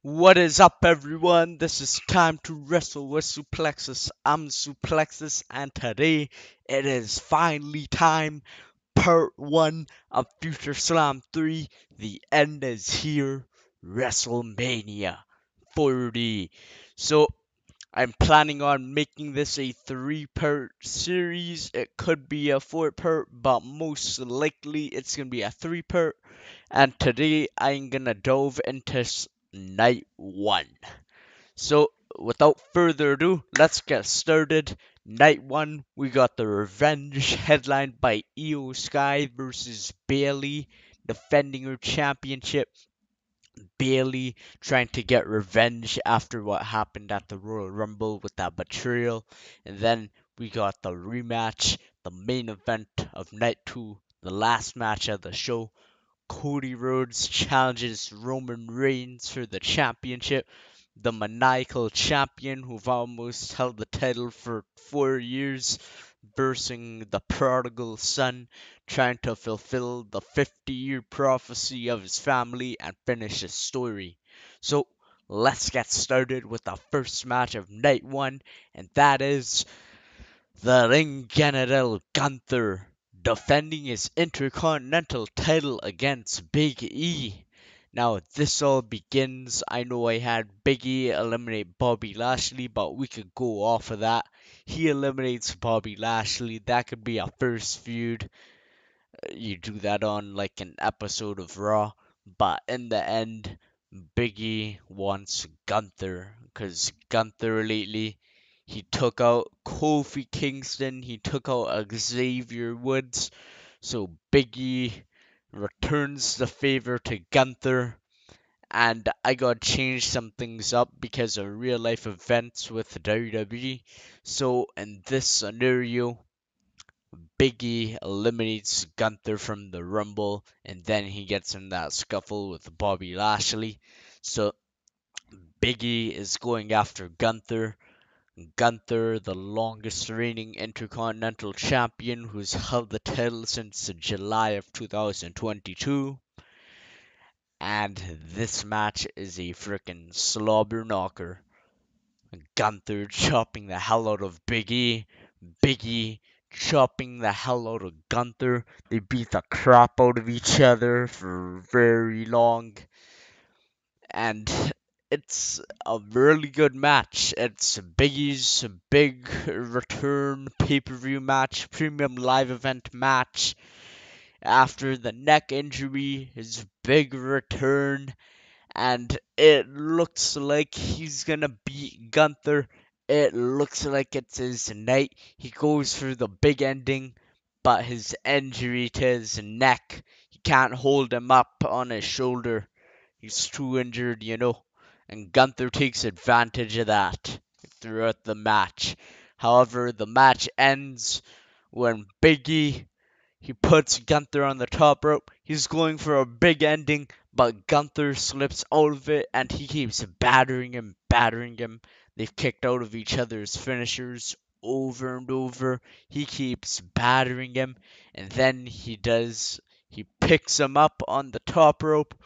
What is up, everyone? This is time to wrestle with Suplexis. I'm Suplexis, and today it is finally time. Part 1 of Future Slam 3. The end is here. WrestleMania 40. So, I'm planning on making this a 3-part series. It could be a 4-part, but most likely it's going to be a 3-part. And today I'm gonna delve into night 1. So without further ado, let's get started. Night 1, we got the Revenge headlined by Io Sky versus Bailey, defending her championship. Bailey trying to get revenge after what happened at the Royal Rumble with that betrayal. And then we got the rematch, the main event of night 2, the last match of the show. Cody Rhodes challenges Roman Reigns for the championship. The maniacal champion who've almost held the title for 4 years, versing the prodigal son, trying to fulfill the 50-year prophecy of his family and finish his story. So let's get started with the first match of night 1, and that is the Ring General Gunther defending his Intercontinental title against Big E. Now, this all begins. I know I had Big E eliminate Bobby Lashley, but we could go off of that. He eliminates Bobby Lashley. That could be a first feud. You do that on like an episode of Raw. But in the end, Biggie wants Gunther because Gunther lately he took out Kofi Kingston, he took out Xavier Woods, so Biggie returns the favor to Gunther. And I gotta change some things up because of real life events with WWE. So in this scenario, Biggie eliminates Gunther from the Rumble, and then he gets in that scuffle with Bobby Lashley. So Biggie is going after Gunther. Gunther, the longest reigning Intercontinental Champion, who's held the title since July of 2022. And this match is a freaking slobber knocker. Gunther chopping the hell out of Big E. Big E chopping the hell out of Gunther. They beat the crap out of each other for very long. And it's a really good match. It's Big E's big return pay-per-view match, premium live event match. After the neck injury, his big return, and it looks like he's gonna beat Gunther. It looks like it's his night. He goes for the big ending, but his injury to his neck, he can't hold him up on his shoulder. He's too injured, and Gunther takes advantage of that throughout the match. However, the match ends when Biggie he puts Gunther on the top rope. He's going for a big ending, but Gunther slips out of it and he keeps battering him, battering him. They've kicked out of each other's finishers over and over. He keeps battering him, and then he picks him up on the top rope.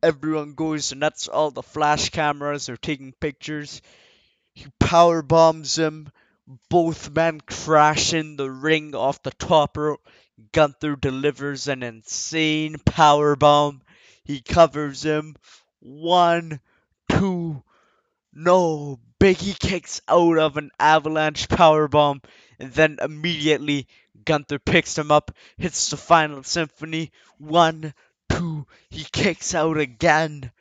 Everyone goes nuts. All the flash cameras are taking pictures. He power bombs him. Both men crash in the ring off the top rope. Gunther delivers an insane power bomb. He covers him. One, two, no. Biggie kicks out of an avalanche power bomb, and then immediately Gunther picks him up, hits the final symphony. One, two, he kicks out again.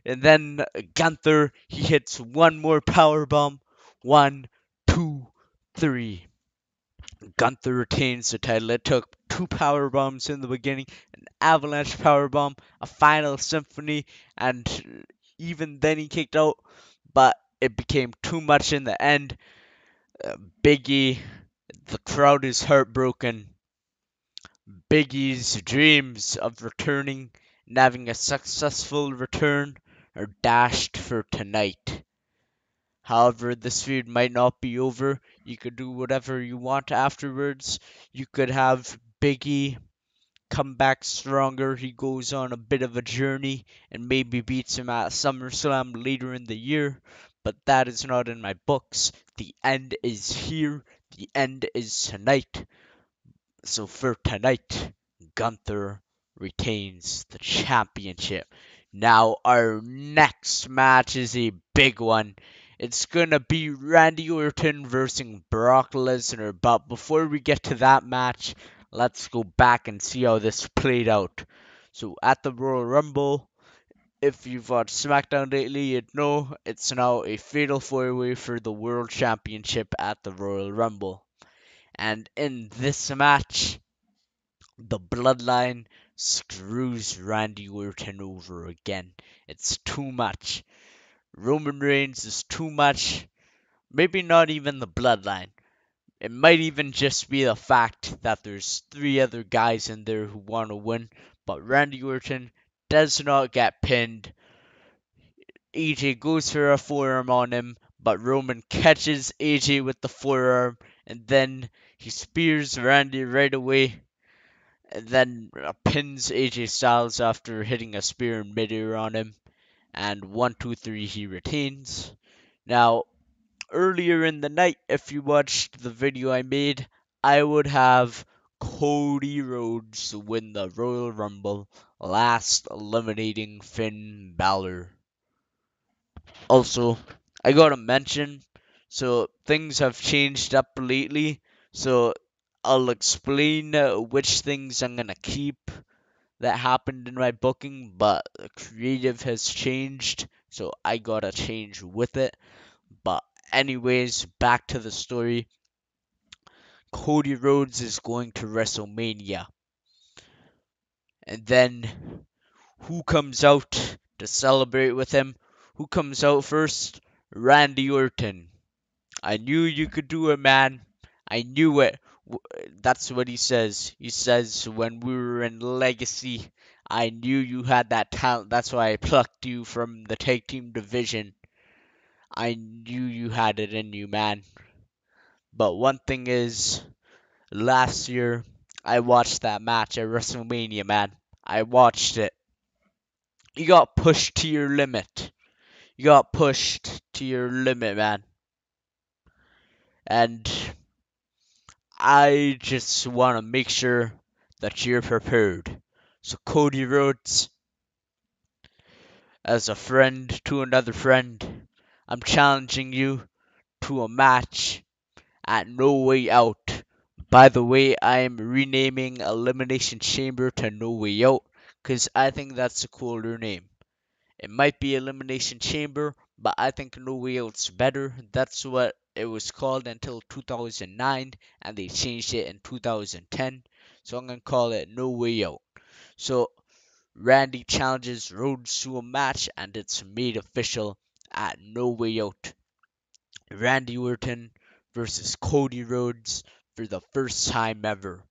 And then Gunther, he hits one more power bomb. One, two, three. Gunther retains the title. It took two power bombs in the beginning, an avalanche power bomb, a final symphony, and even then he kicked out. But it became too much in the end. Biggie, the crowd is heartbroken. Biggie's dreams of returning and having a successful return are dashed for tonight. However, this feud might not be over. You could do whatever you want afterwards. You could have Biggie come back stronger. He goes on a bit of a journey and maybe beats him at SummerSlam later in the year. But that is not in my books. The end is here. The end is tonight. So for tonight, Gunther retains the championship. Now our next match is a big one. It's gonna be Randy Orton versus Brock Lesnar. But before we get to that match, let's go back and see how this played out. So at the Royal Rumble, if you've watched SmackDown lately, you'd know it's now a fatal four-way for the World Championship at the Royal Rumble. And in this match, the Bloodline screws Randy Orton over again. It's too much. Roman Reigns is too much. Maybe not even the Bloodline. It might even just be the fact that there's three other guys in there who want to win, but Randy Orton does not get pinned. AJ goes for a forearm on him, but Roman catches AJ with the forearm, and then he spears Randy right away, and then pins AJ Styles after hitting a spear in midair on him. And 1, 2, 3, he retains. Now, earlier in the night, if you watched the video I made, I would have Cody Rhodes win the Royal Rumble, last eliminating Finn Balor. Also, I gotta mention, so things have changed up lately, so I'll explain which things I'm gonna keep that happened in my booking, but the creative has changed, so I gotta change with it. But anyways, back to the story. Cody Rhodes is going to WrestleMania. And then who comes out to celebrate with him? Who comes out first? Randy Orton. I knew you could do it, man. I knew it. That's what he says. He says, when we were in Legacy, I knew you had that talent. That's why I plucked you from the tag team division. I knew you had it in you, man. But one thing is, last year, I watched that match at WrestleMania, man. I watched it. You got pushed to your limit. You got pushed to your limit, man. And I just want to make sure that you're prepared. So, Cody Rhodes, as a friend to another friend, I'm challenging you to a match at No Way Out. By the way, I am renaming Elimination Chamber to No Way Out because I think that's a cooler name. It might be Elimination Chamber, but I think No Way Out's better. That's what it was called until 2009, and they changed it in 2010. So I'm going to call it No Way Out. So Randy challenges Rhodes to a match, and it's made official at No Way Out. Randy Orton versus Cody Rhodes for the first time ever.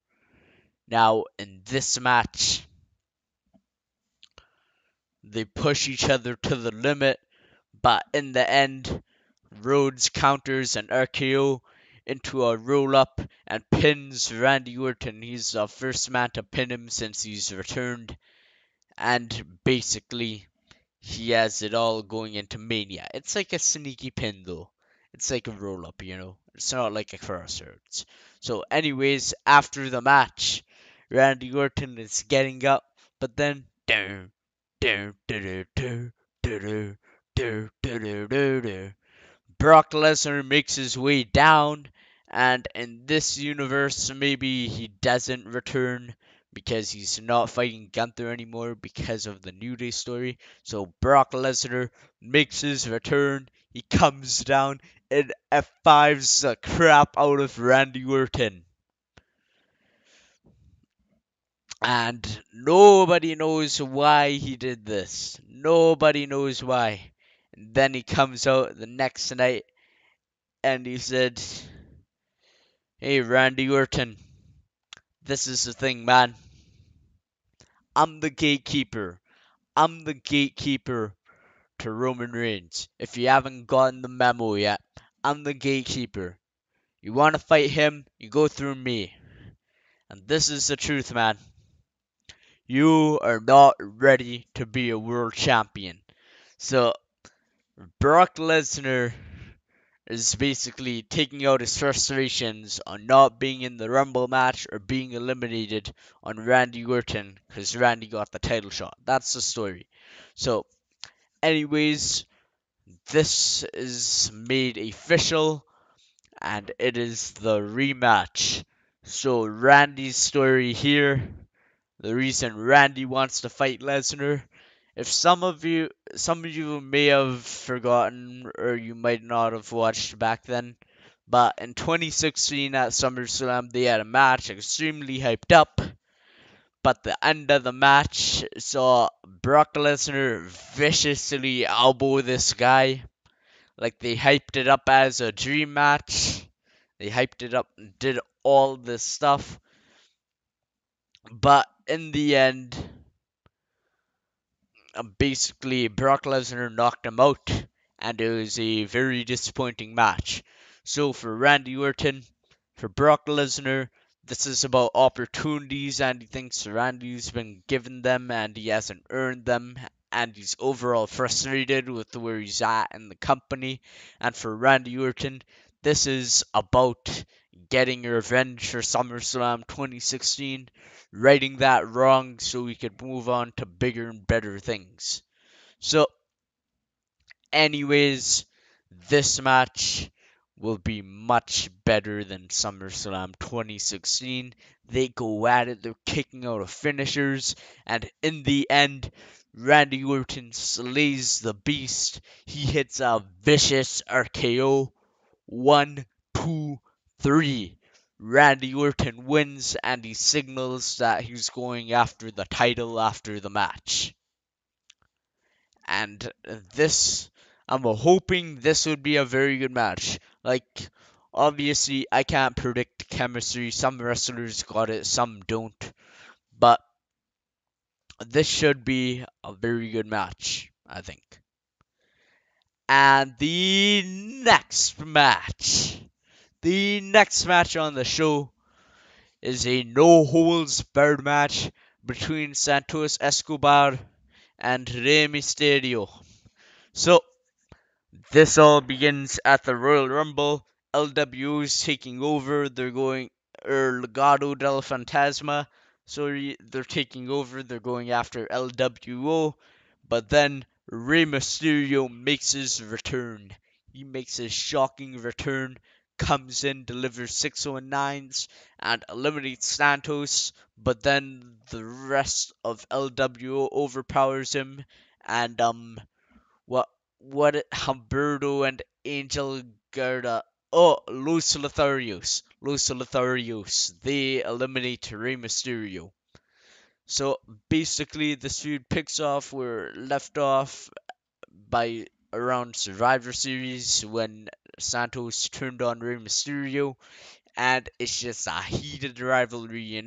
Now, in this match, they push each other to the limit, but in the end, Rhodes counters an RKO into a roll up and pins Randy Orton. He's the first man to pin him since he's returned, and basically, he has it all going into Mania. It's like a sneaky pin though. It's like a roll up, you know. It's not like a crossroads. So, anyways, after the match, Randy Orton is getting up, but then Brock Lesnar makes his way down, and in this universe, maybe he doesn't return because he's not fighting Gunther anymore because of the New Day story. So Brock Lesnar makes his return. He comes down and F5s the crap out of Randy Orton. And nobody knows why he did this. Nobody knows why. And then he comes out the next night and he said, "Hey, Randy Orton, this is the thing, man. I'm the gatekeeper. I'm the gatekeeper to Roman Reigns. If you haven't gotten the memo yet, I'm the gatekeeper. You want to fight him, you go through me. And this is the truth, man. You are not ready to be a world champion. So Brock Lesnar is basically taking out his frustrations on not being in the Rumble match or being eliminated on Randy Orton because Randy got the title shot. That's the story. So, anyways, this is made official and it is the rematch. So, Randy's story here, the reason Randy wants to fight Lesnar. If some of you may have forgotten or you might not have watched back then, but in 2016 at SummerSlam they had a match extremely hyped up, but the end of the match saw Brock Lesnar viciously elbow this guy. Like they hyped it up as a dream match. They hyped it up and did all this stuff, but in the end, basically Brock Lesnar knocked him out, and it was a very disappointing match. So for Randy Orton, for Brock Lesnar, this is about opportunities, and he thinks Randy's been given them and he hasn't earned them, and he's overall frustrated with where he's at in the company. And for Randy Orton, this is about getting revenge for SummerSlam 2016, righting that wrong so we could move on to bigger and better things. So, anyways, this match will be much better than SummerSlam 2016. They go at it, they're kicking out of finishers, and in the end, Randy Orton slays the beast. He hits a vicious RKO. One, two, three. Randy Orton wins and he signals that he's going after the title after the match. And this, I'm hoping this would be a very good match. Like, obviously, I can't predict chemistry. Some wrestlers got it, some don't. But this should be a very good match, I think. And the next match on the show is a no holds barred match between Santos Escobar and Rey Mysterio. So, this all begins at the Royal Rumble. LWO is taking over. They're going, Legado del Fantasma. Sorry, they're taking over. They're going after LWO. But then Rey Mysterio makes his return. He makes his shocking return, comes in, delivers 619s, and eliminates Santos. But then the rest of LWO overpowers him, and what Humberto and Angel Garda. Oh, Los Lotharios. They eliminate Rey Mysterio. So basically, this feud picks off where left off by around Survivor Series when Santos turned on Rey Mysterio, and it's just a heated rivalry.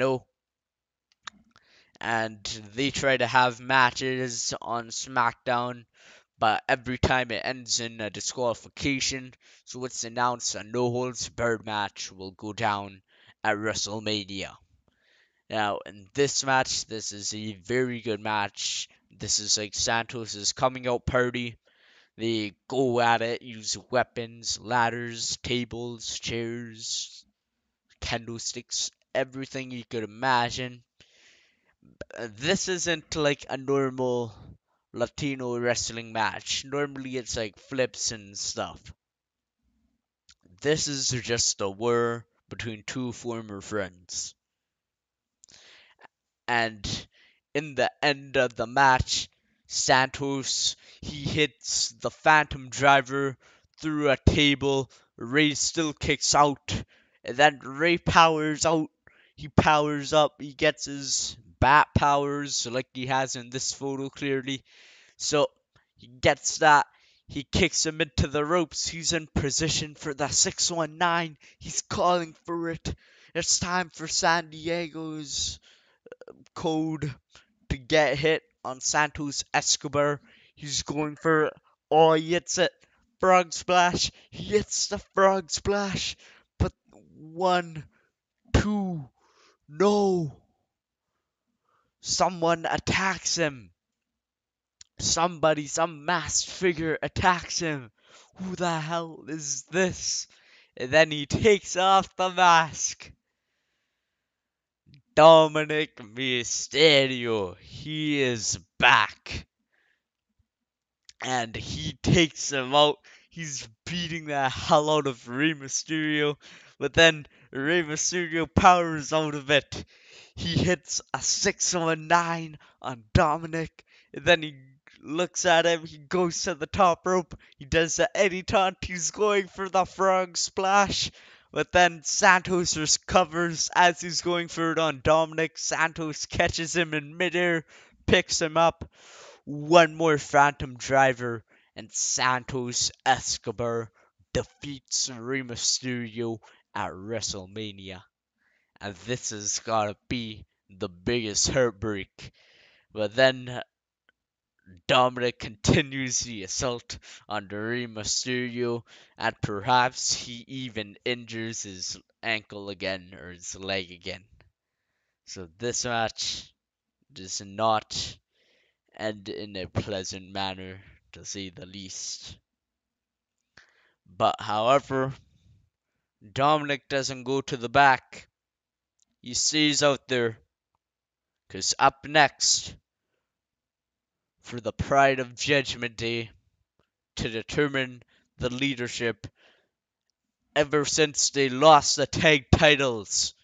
And they try to have matches on SmackDown, but every time it ends in a disqualification, so it's announced a no holds barred match will go down at WrestleMania. Now, in this match, this is a very good match. This is like Santos' coming out party. They go at it, use weapons, ladders, tables, chairs, candlesticks, everything you could imagine. This isn't like a normal Latino wrestling match. Normally it's like flips and stuff. This is just a war between two former friends. And in the end of the match, Santos, he hits the Phantom Driver through a table. Ray still kicks out. And then Ray powers out. He powers up. He gets his bat powers like he has in this photo clearly. So he gets that. He kicks him into the ropes. He's in position for the 619. He's calling for it. It's time for San Diego's code to get hit on Santos Escobar. He's going for it. Oh, he hits it. Frog splash. He hits the frog splash. But one, two, no. someone attacks him. Somebody, some masked figure attacks him. Who the hell is this? And then he takes off the mask. Dominic Mysterio, he is back. And he takes him out. He's beating the hell out of Rey Mysterio. But then Rey Mysterio powers out of it. He hits a 619 on Dominic. And then he looks at him. He goes to the top rope. He does the Eddie taunt. He's going for the frog splash. But then Santos recovers as he's going for it on Dominic. Santos catches him in midair, picks him up. One more Phantom Driver, and Santos Escobar defeats Rey Mysterio at WrestleMania. And this is gotta be the biggest heartbreak. But then Dominic continues the assault on Rey Mysterio, and perhaps he even injures his ankle again or his leg again. So this match does not end in a pleasant manner, to say the least. But however, Dominic doesn't go to the back. He stays out there. Because up next, for the Pride of Judgment Day, to determine the leadership ever since they lost the tag titles,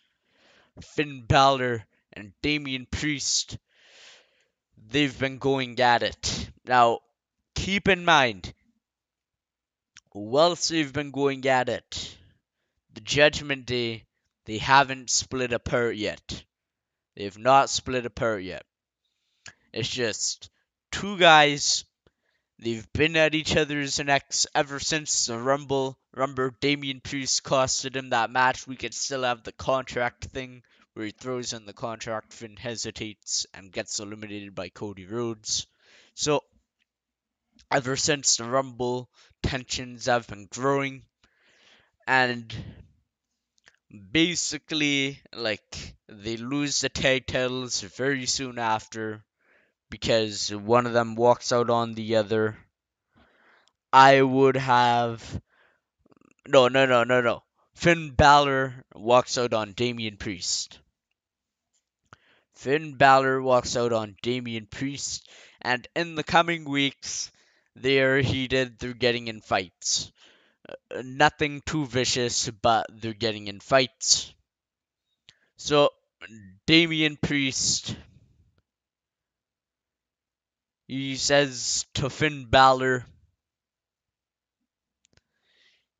Finn Balor and Damian Priest, they've been going at it. Now, keep in mind, whilst they've been going at it, the Judgment Day, they haven't split apart yet. They've not split apart yet. It's just two guys. They've been at each other's necks ever since the Rumble. Remember, Damian Priest costed him that match. We could still have the contract thing where he throws in the contract, Finn hesitates, and gets eliminated by Cody Rhodes. So, ever since the Rumble, tensions have been growing. And basically, like, they lose the tag titles very soon after because one of them walks out on the other. I would have. No. Finn Balor walks out on Damian Priest. Finn Balor walks out on Damian Priest, and in the coming weeks, they are heated, they're getting in fights. Nothing too vicious, but they're getting in fights. So, Damian Priest, he says to Finn Balor,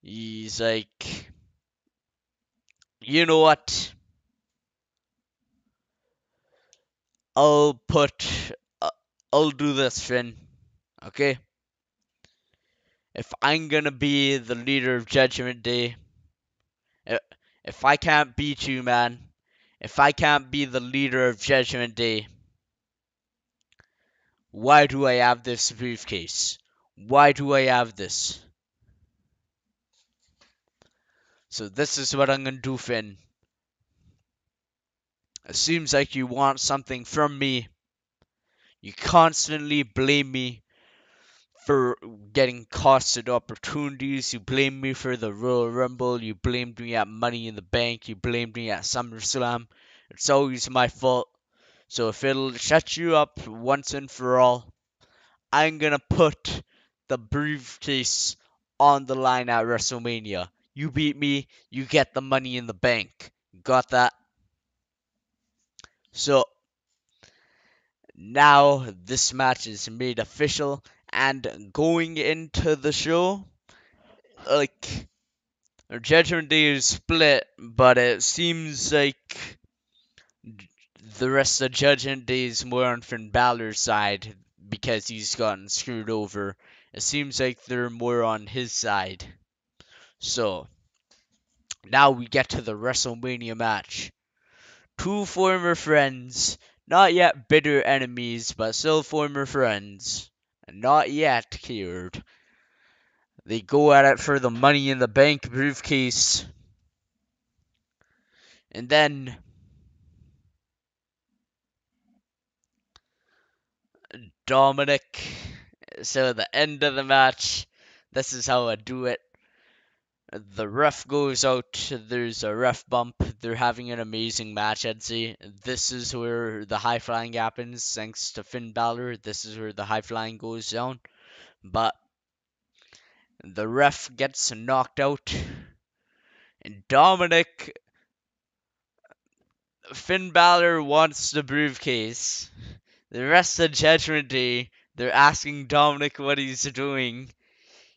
he's like, you know what? I'll put, uh, I'll do this, Finn. Okay? If I'm gonna be the leader of Judgment Day, i- if I can't beat you, man, if I can't be the leader of Judgment Day, why do I have this briefcase? Why do I have this? So this is what I'm gonna do, Finn. It seems like you want something from me. You constantly blame me for getting costed opportunities. You blame me for the Royal Rumble. You blamed me at Money in the Bank. You blamed me at SummerSlam. It's always my fault. So if it'll shut you up once and for all, I'm gonna put the briefcase on the line at WrestleMania. You beat me, you get the Money in the Bank. Got that? So now this match is made official, and going into the show, like, Judgment Day is split, but it seems like the rest of Judgment Day is more on Finn Balor's side because he's gotten screwed over. It seems like they're more on his side. So, now we get to the WrestleMania match. Two former friends, not yet bitter enemies, but still former friends, not yet cured. They go at it for the Money in the Bank briefcase. And then Dominic. So at the end of the match, this is how I do it. The ref goes out, there's a ref bump, they're having an amazing match, I'd say. This is where the high flying happens, thanks to Finn Balor. This is where the high flying goes down. But the ref gets knocked out, and Finn Balor wants the briefcase. The rest of Judgment Day, they're asking Dominic what he's doing.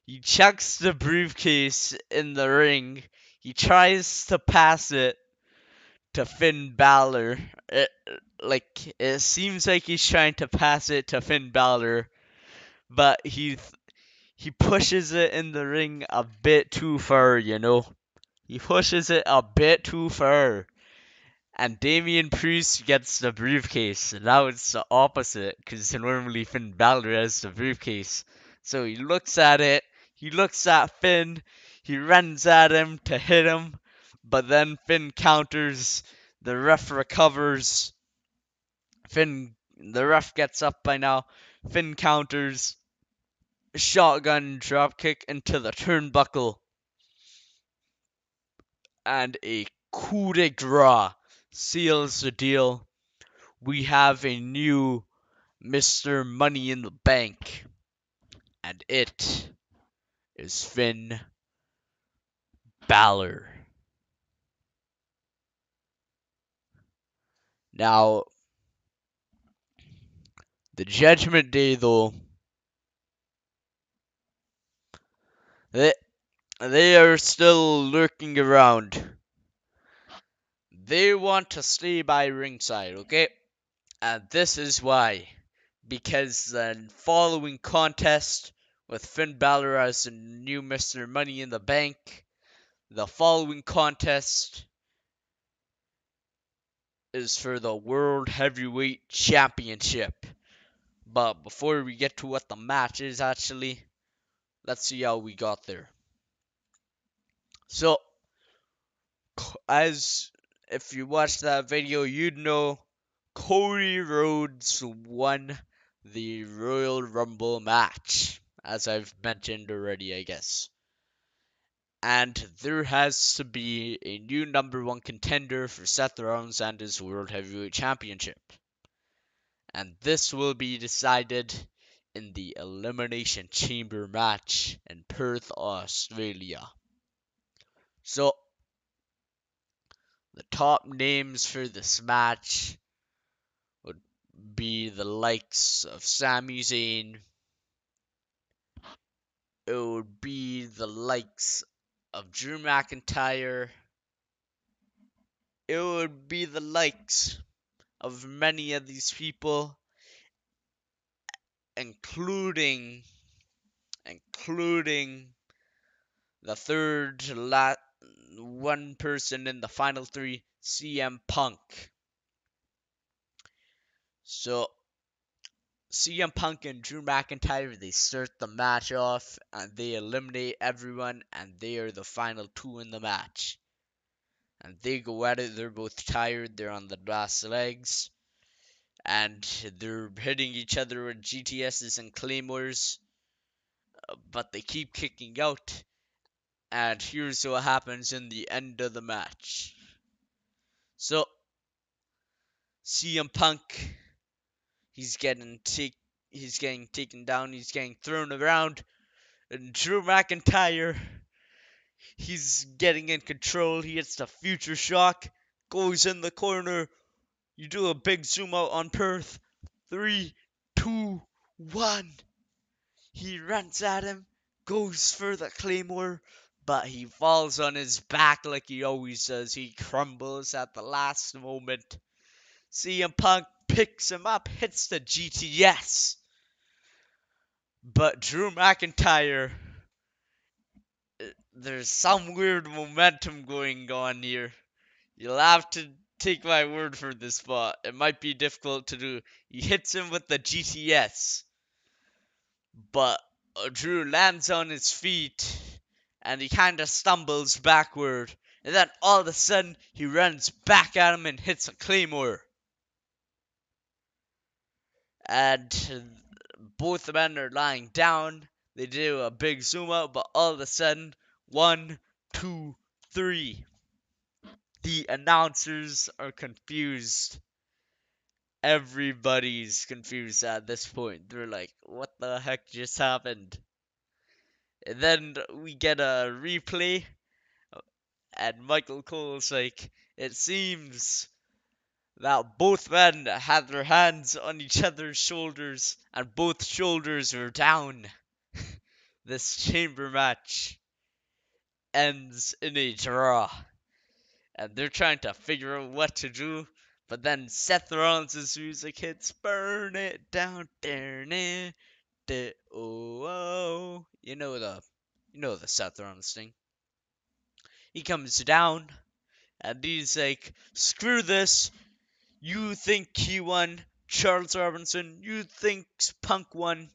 He chucks the briefcase in the ring. He tries to pass it to Finn Balor. It seems like he's trying to pass it to Finn Balor, but he pushes it in the ring a bit too far, you know. He pushes it a bit too far. And Damian Priest gets the briefcase. Now it's the opposite, because normally Finn Balor has the briefcase. So he looks at it, he looks at Finn, he runs at him to hit him, but then Finn counters, the ref recovers, the ref gets up by now, Finn counters, shotgun dropkick into the turnbuckle, and a coup de grace seals the deal. We have a new Mr. Money in the Bank, and it is Finn Balor. Now, the Judgment Day, though, they, they are still lurking around. They want to stay by ringside, okay? And this is why. Because the following contest with Finn Balor as the new Mr. Money in the Bank, the following contest is for the World Heavyweight Championship. But before we get to what the match is actually, let's see how we got there. So, as if you watched that video, you'd know Cody Rhodes won the Royal Rumble match, as I've mentioned already, I guess. And there has to be a new number one contender for Seth Rollins and his World Heavyweight Championship. And this will be decided in the Elimination Chamber match in Perth, Australia. So, the top names for this match would be the likes of Sami Zayn. It would be the likes of Drew McIntyre. It would be the likes of many of these people, including the one person in the final three, CM Punk. So CM Punk and Drew McIntyre, they start the match off and they eliminate everyone, and they are the final two in the match. And they go at it, they're both tired, they're on the last legs, and they're hitting each other with GTSs and Claymores, but they keep kicking out. And here's what happens in the end of the match. So, CM Punk, he's getting taken down, he's getting thrown around, and Drew McIntyre, he's getting in control, he hits the future shock, goes in the corner, you do a big zoom out on Perth, 3, 2, 1, he runs at him, goes for the Claymore, but he falls on his back like he always does. He crumbles at the last moment. CM Punk picks him up, hits the GTS. But Drew McIntyre, there's some weird momentum going on here. You'll have to take my word for this spot. It might be difficult to do. He hits him with the GTS. But Drew lands on his feet and he kind of stumbles backward. And then all of a sudden, he runs back at him and hits a Claymore. and both men are lying down. They do a big zoom out, but all of a sudden, one, two, three. The announcers are confused. Everybody's confused at this point. They're like, what the heck just happened? And then we get a replay, and Michael Cole's like, it seems that both men had their hands on each other's shoulders, and both shoulders were down. This chamber match ends in a draw, and they're trying to figure out what to do. But then Seth Rollins' music hits, burn it down, darn it, oh, oh. You know the Seth Rollins thing. He comes down, and he's like, screw this. You think he won, Charles Robinson. You think Punk won.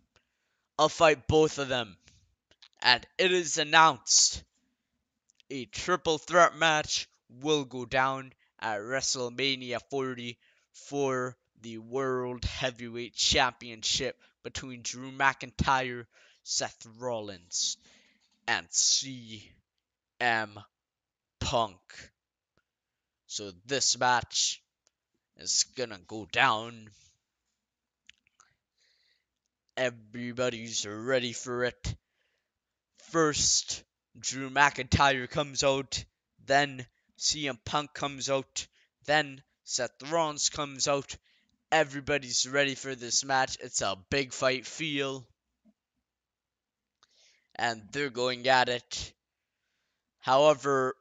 I'll fight both of them. And it is announced a triple threat match will go down at WrestleMania 40 for the World Heavyweight Championship between Drew McIntyre, Seth Rollins, and CM Punk. So this match is gonna go down. Everybody's ready for it. First, Drew McIntyre comes out, then CM Punk comes out, then Seth Rollins comes out. Everybody's ready for this match. It's a big fight feel, and they're going at it. However,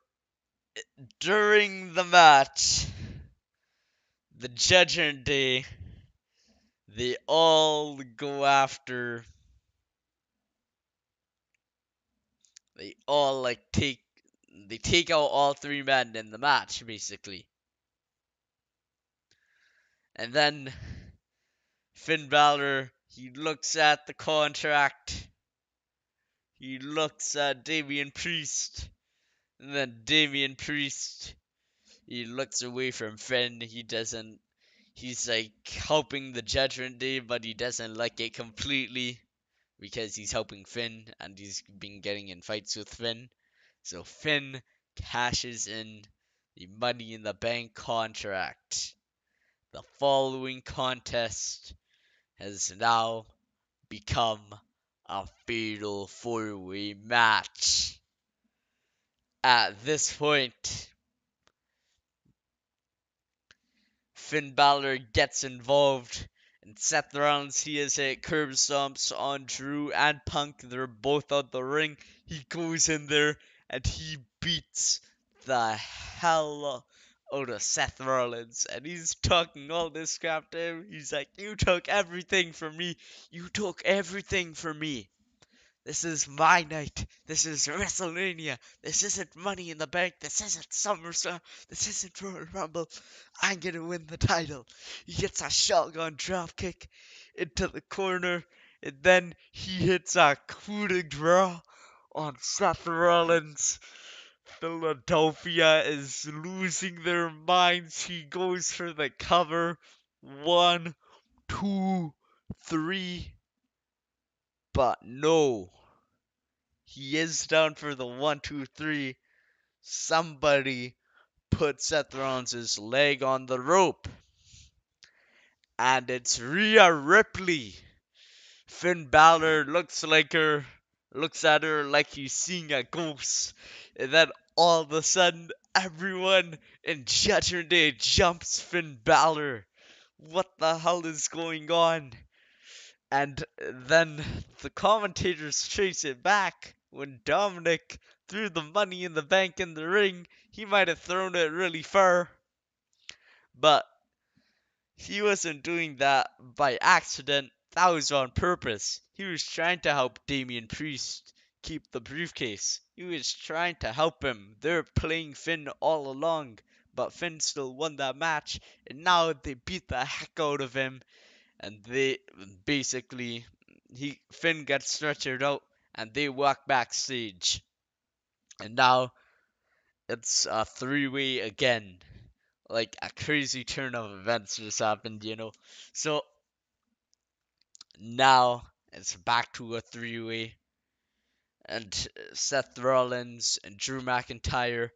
during the match, the Judgment Day, they all go after. They all they take out all three men in the match, basically. And then Finn Balor, he looks at the contract. He looks at Damian Priest. And then Damian Priest, he looks away from Finn. He's like helping the Judgment Day, but he doesn't like it completely because he's helping Finn and he's been getting in fights with Finn. So Finn cashes in the Money in the Bank contract. The following contest has now become a fatal four-way match. At this point, Finn Balor gets involved, and Seth Rollins, he has hit curb stomps on Drew and Punk. They're both out the ring. He goes in there and he beats the hell out of Seth Rollins, and he's talking all this crap to him. He's like, "You took everything from me. You took everything from me. This is my night. This is WrestleMania. This isn't Money in the Bank. This isn't SummerSlam. This isn't Royal Rumble. I'm gonna win the title." He gets a shotgun dropkick into the corner, and then he hits a coup de grace on Seth Rollins. Philadelphia is losing their minds. He goes for the cover. One, two, three. But no. He is down for the 1, 2, 3. Somebody put Seth Rollins' leg on the rope. And it's Rhea Ripley. Finn Balor looks at her like he's seeing a ghost. And then all of a sudden, everyone in Judgment Day jumps Finn Balor. What the hell is going on? And then the commentators trace it back when Dominic threw the Money in the Bank in the ring. He might have thrown it really far, but he wasn't doing that by accident. That was on purpose. He was trying to help Damian Priest keep the briefcase. He was trying to help him. They're playing Finn all along, but Finn still won that match, and now they beat the heck out of him, and they basically Finn gets stretchered out and they walk backstage. And now it's a three-way again. Like a crazy turn of events just happened. So Now it's back to a three-way, and Seth Rollins and Drew McIntyre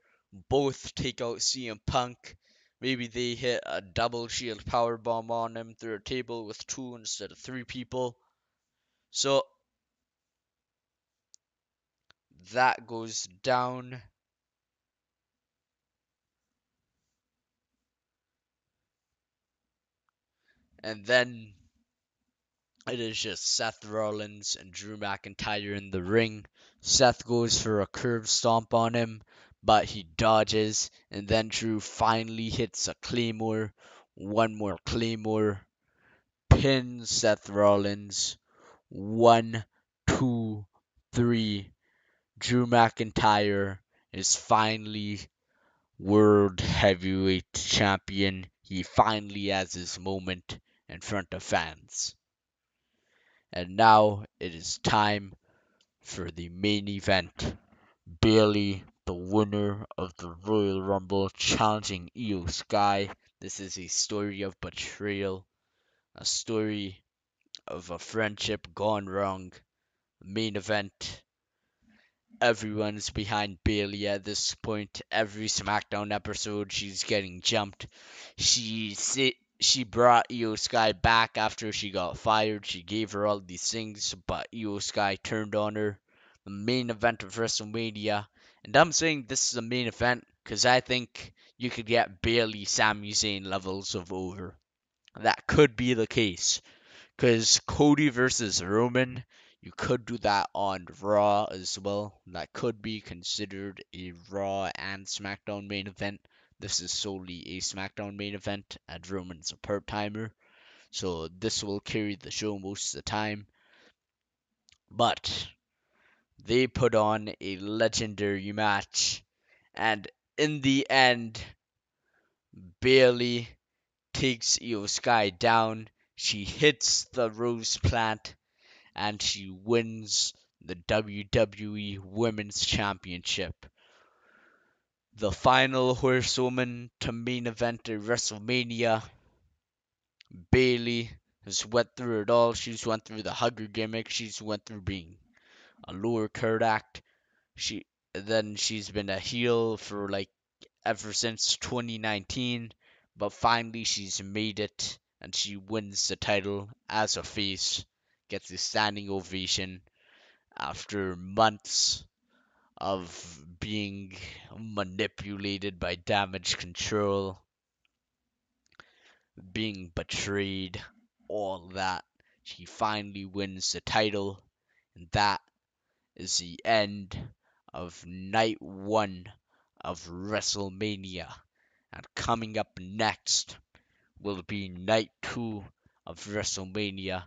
both take out CM Punk. Maybe they hit a double shield power bomb on him through a table with two instead of three people. So that goes down, and then it is just Seth Rollins and Drew McIntyre in the ring. Seth goes for a curb stomp on him, but he dodges, and then Drew finally hits a Claymore. One more Claymore. Pins Seth Rollins. One, two, three. Drew McIntyre is finally World Heavyweight Champion. He finally has his moment in front of fans. And now it is time for the main event. Bailey, the winner of the Royal Rumble, challenging Io Sky. This is a story of betrayal, a story of a friendship gone wrong. Main event. Everyone's behind Bailey at this point. Every SmackDown episode, she's getting jumped. She brought Io Sky back after she got fired. She gave her all these things, but Io Sky turned on her. The main event of WrestleMania, and I'm saying this is a main event because I think you could get Bailey, Sami Zayn levels of over. That could be the case. Because Cody versus Roman, you could do that on Raw as well. That could be considered a Raw and SmackDown main event. This is solely a SmackDown main event, and Roman's a part timer. So this will carry the show most of the time. But they put on a legendary match. And in the end, Bailey takes Io Sky down. She hits the Rose Plant and she wins the WWE Women's Championship. The final horsewoman to main event at WrestleMania, Bailey, has went through it all. She's went through the hugger gimmick. She's went through being a lower card act. She's been a heel for like ever since 2019, but finally she's made it and she wins the title as a face, gets a standing ovation after months of being manipulated by damage control, being betrayed, all that. She finally wins the title, and that is the end of night one of WrestleMania. And coming up next will be night two of WrestleMania.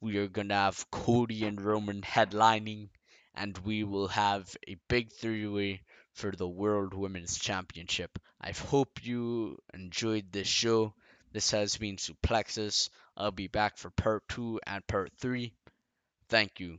We are gonna have Cody and Roman headlining, and we will have a big three-way for the World Women's Championship. I hope you enjoyed this show. This has been Suplexis. I'll be back for part two and part three. Thank you.